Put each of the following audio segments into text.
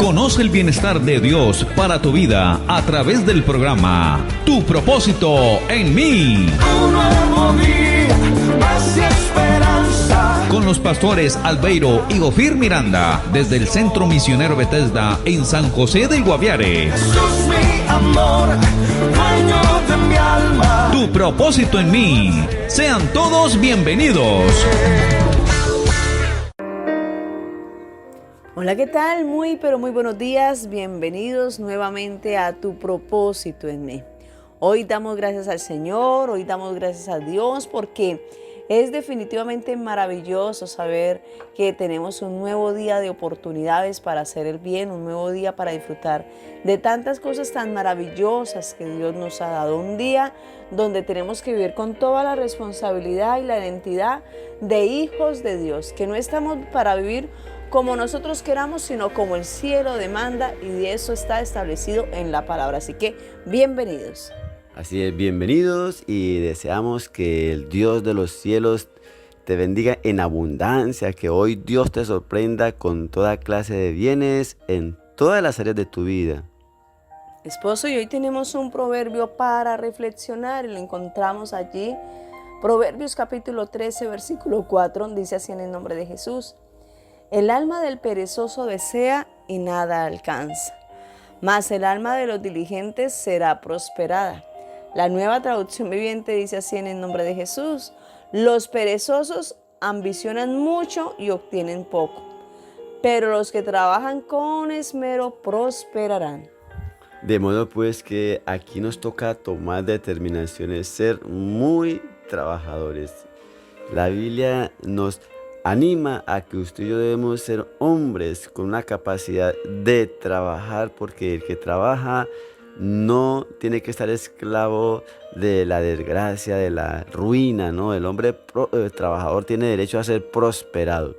Conoce el bienestar de Dios para tu vida a través del programa Tu propósito en mí. Un nuevo día, paz y esperanza. Con los pastores Albeiro y Ofir Miranda, desde el Centro Misionero Bethesda en San José del Guaviare. Jesús mi amor, dueño de mi alma. Tu propósito en mí. Sean todos bienvenidos. Hola, ¿qué tal? Muy buenos días. Bienvenidos nuevamente a Tu propósito en mí. Hoy damos gracias al Señor, hoy damos gracias a Dios porque es definitivamente maravilloso saber que tenemos un nuevo día de oportunidades para hacer el bien, un nuevo día para disfrutar de tantas cosas tan maravillosas que Dios nos ha dado. Un día donde tenemos que vivir con toda la responsabilidad y la identidad de hijos de Dios, que no estamos para vivir como nosotros queramos, sino como el cielo demanda, y de eso está establecido en la palabra. Así que, bienvenidos. Así es, bienvenidos y deseamos que el Dios de los cielos te bendiga en abundancia, que hoy Dios te sorprenda con toda clase de bienes en todas las áreas de tu vida. Esposo, y hoy tenemos un proverbio para reflexionar y lo encontramos allí. Proverbios capítulo 13, versículo 4, dice así en el nombre de Jesús: el alma del perezoso desea y nada alcanza, mas el alma de los diligentes será prosperada. La Nueva Traducción Viviente dice así en el nombre de Jesús: los perezosos ambicionan mucho y obtienen poco, pero los que trabajan con esmero prosperarán. De modo pues que aquí nos toca tomar determinaciones, ser muy trabajadores. La Biblia nos anima a que usted y yo debemos ser hombres con una capacidad de trabajar, porque el que trabaja no tiene que estar esclavo de la desgracia, de la ruina, ¿no? El hombre trabajador tiene derecho a ser prosperado.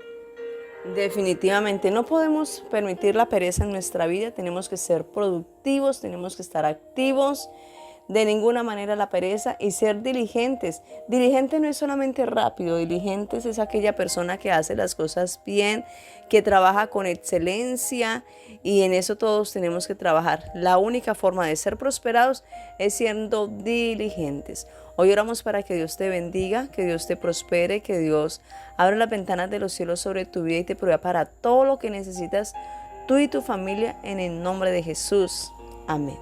Definitivamente no podemos permitir la pereza en nuestra vida, tenemos que ser productivos, tenemos que estar activos, de ninguna manera la pereza, y ser diligentes. Diligente no es solamente rápido, diligentes es aquella persona que hace las cosas bien, que trabaja con excelencia, y en eso todos tenemos que trabajar. La única forma de ser prosperados es siendo diligentes. Hoy oramos para que Dios te bendiga, que Dios te prospere, que Dios abra las ventanas de los cielos sobre tu vida y te provea para todo lo que necesitas tú y tu familia, en el nombre de Jesús. Amén.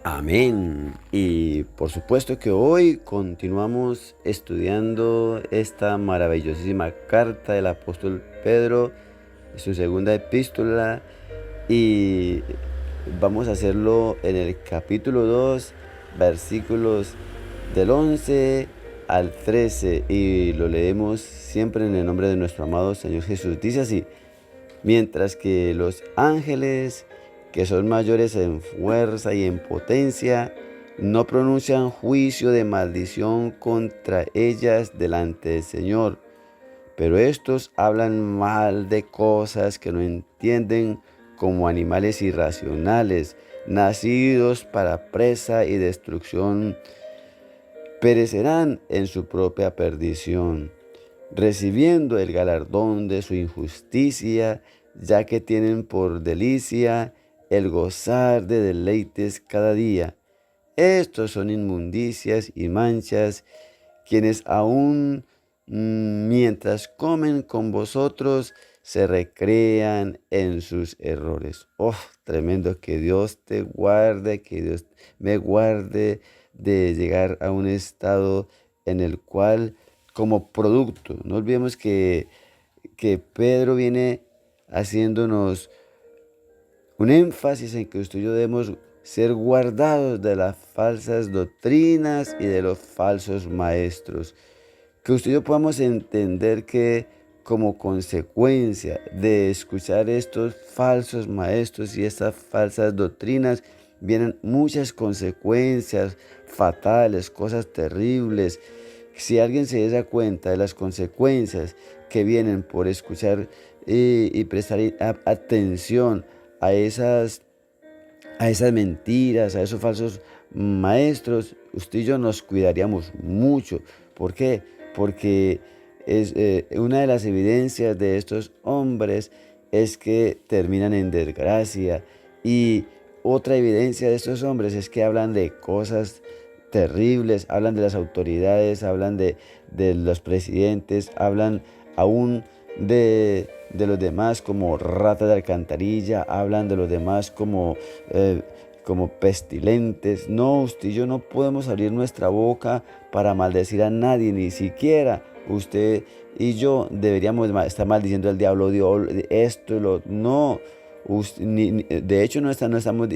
Amén. Y por supuesto que hoy continuamos estudiando esta maravillosísima carta del apóstol Pedro, su segunda epístola, y vamos a hacerlo en el capítulo 2, versículos del 11 al 13, y lo leemos siempre en el nombre de nuestro amado Señor Jesús. Dice así: mientras que los ángeles, que son mayores en fuerza y en potencia, no pronuncian juicio de maldición contra ellas delante del Señor, pero estos hablan mal de cosas que no entienden, como animales irracionales, nacidos para presa y destrucción, perecerán en su propia perdición, recibiendo el galardón de su injusticia, ya que tienen por delicia el gozar de deleites cada día. Estos son inmundicias y manchas, quienes aún mientras comen con vosotros se recrean en sus errores. Oh, tremendo. Que Dios te guarde, que Dios me guarde de llegar a un estado en el cual, como producto, no olvidemos que Pedro viene haciéndonos un énfasis en que usted y yo debemos ser guardados de las falsas doctrinas y de los falsos maestros. Que usted y yo podamos entender que como consecuencia de escuchar estos falsos maestros y estas falsas doctrinas, vienen muchas consecuencias fatales, cosas terribles. Si alguien se da cuenta de las consecuencias que vienen por escuchar y prestar atención a esas mentiras, a esos falsos maestros, usted y yo nos cuidaríamos mucho. ¿Por qué? Porque es una de las evidencias de estos hombres es que terminan en desgracia. Y otra evidencia de estos hombres es que hablan de cosas terribles, hablan de las autoridades, hablan de los presidentes, hablan aún de los demás como ratas de alcantarilla, hablan de los demás como pestilentes. No, usted y yo no podemos abrir nuestra boca para maldecir a nadie, ni siquiera usted y yo deberíamos estar maldiciendo al diablo, Dios, esto, no. De hecho, no estamos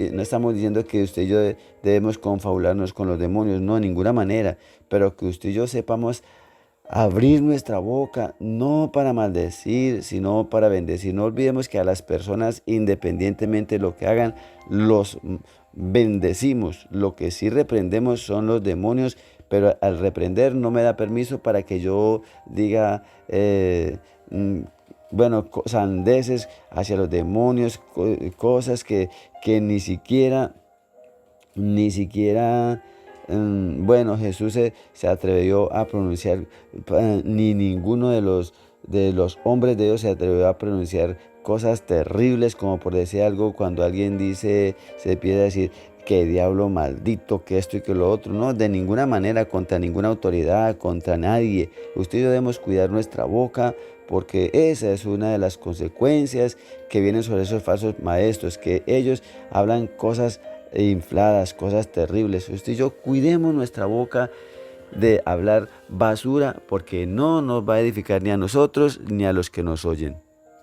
diciendo que usted y yo debemos confabularnos con los demonios, no, de ninguna manera, pero que usted y yo sepamos abrir nuestra boca, no para maldecir, sino para bendecir. No olvidemos que a las personas, independientemente de lo que hagan, los bendecimos. Lo que sí reprendemos son los demonios, pero al reprender no me da permiso para que yo diga, sandeces hacia los demonios, cosas que ni siquiera, Jesús se atrevió a pronunciar, ni ninguno de los hombres de Dios se atrevió a pronunciar cosas terribles, como por decir algo, cuando alguien dice, se empieza a decir, que diablo maldito, que esto y que lo otro. No, de ninguna manera, contra ninguna autoridad, contra nadie. Usted y yo debemos cuidar nuestra boca, porque esa es una de las consecuencias que vienen sobre esos falsos maestros, que ellos hablan cosas infladas, cosas terribles. Usted y yo cuidemos nuestra boca de hablar basura, porque no nos va a edificar ni a nosotros ni a los que nos oyen.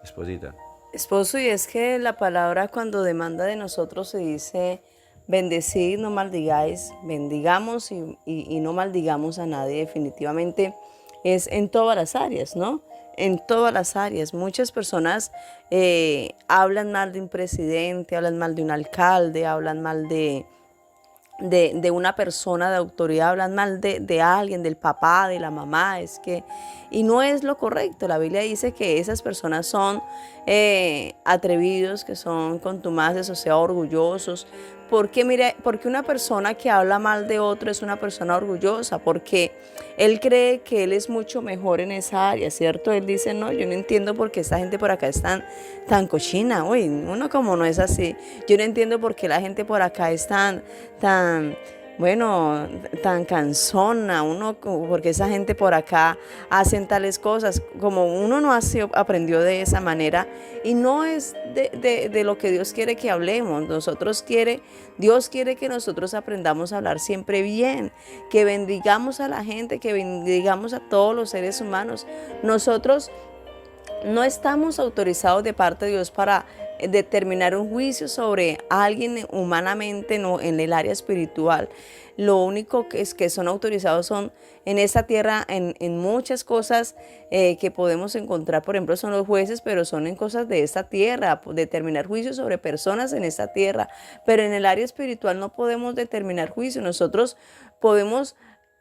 Esposita. Esposo, y es que la palabra cuando demanda de nosotros se dice: bendecid, no maldigáis, bendigamos y no maldigamos a nadie. Definitivamente es en todas las áreas, ¿no? En todas las áreas. Muchas personas hablan mal de un presidente, hablan mal de un alcalde, hablan mal de una persona de autoridad, hablan mal de alguien, del papá, de la mamá, y no es lo correcto. La Biblia dice que esas personas son atrevidos, que son contumaces, o sea, orgullosos. Porque una persona que habla mal de otro es una persona orgullosa, porque él cree que él es mucho mejor en esa área, ¿cierto? Él dice, no, yo no entiendo por qué esta gente por acá es tan cochina. Uy, uno como no es así. Yo no entiendo por qué la gente por acá es tan cansona, porque esa gente por acá hacen tales cosas, como uno no aprendió de esa manera, y no es de lo que Dios quiere que hablemos. Dios quiere que nosotros aprendamos a hablar siempre bien, que bendigamos a la gente, que bendigamos a todos los seres humanos. Nosotros no estamos autorizados de parte de Dios para determinar un juicio sobre alguien humanamente, no, en el área espiritual. Lo único que son autorizados son en esta tierra, en muchas cosas que podemos encontrar. Por ejemplo, son los jueces, pero son en cosas de esta tierra, determinar juicios sobre personas en esta tierra. Pero en el área espiritual no podemos determinar juicio. Nosotros podemos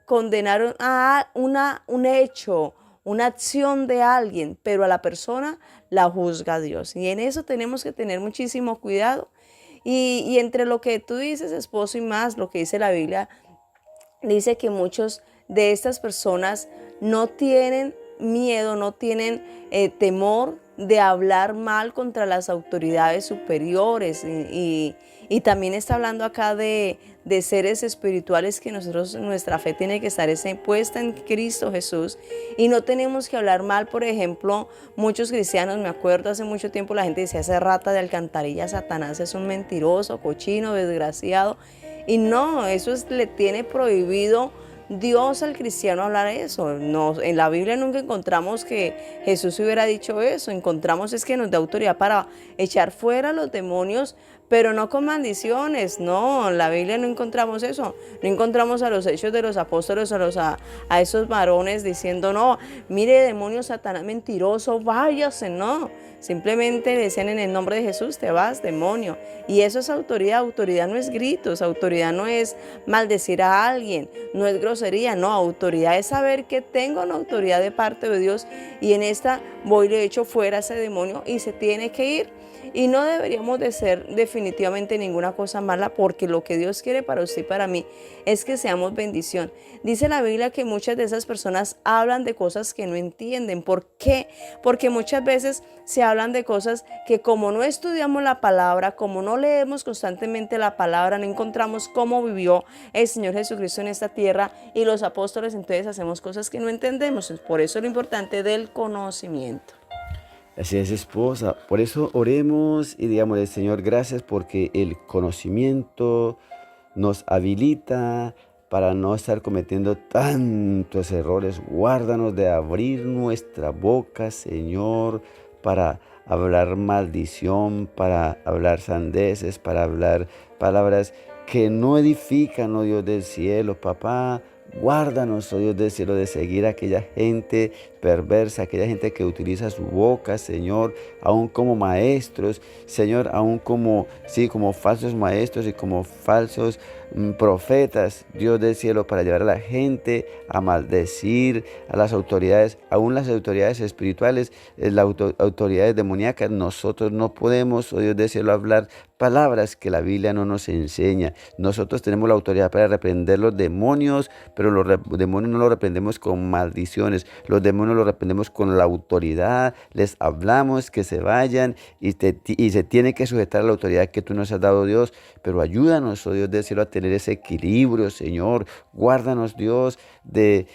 condenar a un hecho, una acción de alguien, pero a la persona la juzga Dios. Y en eso tenemos que tener muchísimo cuidado. Y entre lo que tú dices, esposo, y más lo que dice la Biblia, dice que muchos de estas personas no tienen miedo, no tienen temor de hablar mal contra las autoridades superiores. Y también está hablando acá de seres espirituales, que nuestra fe tiene que estar puesta en Cristo Jesús, y no tenemos que hablar mal. Por ejemplo, muchos cristianos, me acuerdo hace mucho tiempo la gente decía, esa rata de alcantarilla, Satanás es un mentiroso, cochino, desgraciado, y no, le tiene prohibido Dios al cristiano hablar eso. No, en la Biblia nunca encontramos que Jesús hubiera dicho eso. Encontramos es que nos da autoridad para echar fuera los demonios, pero no con maldiciones. No, en la Biblia no encontramos eso. No encontramos a los Hechos de los Apóstoles, a esos varones diciendo, no, mire, demonio, Satanás mentiroso, váyase. No, simplemente decían, en el nombre de Jesús te vas, demonio. Y eso es autoridad. Autoridad no es gritos, autoridad no es maldecir a alguien, no es grosería. No, autoridad es saber que tengo una autoridad de parte de Dios, y en esta voy y le echo fuera a ese demonio y se tiene que ir. Y no deberíamos de ser definitivamente ninguna cosa mala, porque lo que Dios quiere para usted y para mí es que seamos bendición. Dice la Biblia que muchas de esas personas hablan de cosas que no entienden. ¿Por qué? Porque muchas veces se hablan de cosas que, como no estudiamos la palabra, como no leemos constantemente la palabra, no encontramos cómo vivió el Señor Jesucristo en esta tierra y los apóstoles, entonces hacemos cosas que no entendemos. Por eso es lo importante del conocimiento. Así es, esposa. Por eso oremos y digamos al Señor, gracias porque el conocimiento nos habilita para no estar cometiendo tantos errores. Guárdanos de abrir nuestra boca, Señor, para hablar maldición, para hablar sandeces, para hablar palabras que no edifican, oh Dios del cielo, papá. Guárdanos, oh Dios del cielo, de seguir a aquella gente perversa, aquella gente que utiliza su boca, Señor, aún como maestros, Señor, aún como falsos maestros y como falsos profetas, Dios del cielo, para llevar a la gente a maldecir a las autoridades, aún las autoridades espirituales, las autoridades demoníacas. Nosotros no podemos, oh Dios del cielo, hablar palabras que la Biblia no nos enseña. Nosotros tenemos la autoridad para reprender los demonios, pero los demonios no los reprendemos con maldiciones. Los demonios los reprendemos con la autoridad. Les hablamos que se vayan y se tiene que sujetar a la autoridad que tú nos has dado, Dios. Pero ayúdanos, oh Dios del cielo, a tener ese equilibrio, Señor. Guárdanos, Dios, de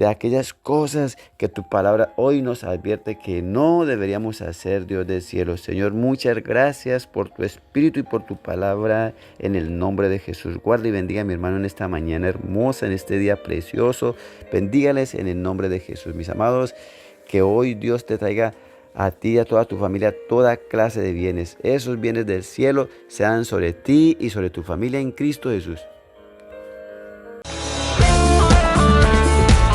aquellas cosas que tu palabra hoy nos advierte que no deberíamos hacer, Dios del cielo. Señor, muchas gracias por tu Espíritu y por tu palabra, en el nombre de Jesús. Guarda y bendiga a mi hermano en esta mañana hermosa, en este día precioso. Bendígales en el nombre de Jesús. Mis amados, que hoy Dios te traiga a ti y a toda tu familia toda clase de bienes. Esos bienes del cielo sean sobre ti y sobre tu familia en Cristo Jesús.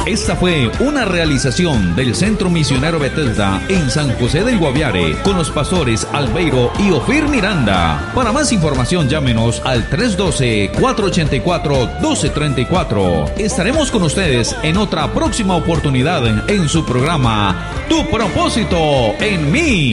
Esta fue una realización del Centro Misionero Bethesda en San José del Guaviare, con los pastores Albeiro y Ofir Miranda. Para más información, llámenos al 312-484-1234. Estaremos con ustedes en otra próxima oportunidad en su programa Tu Propósito en Mí.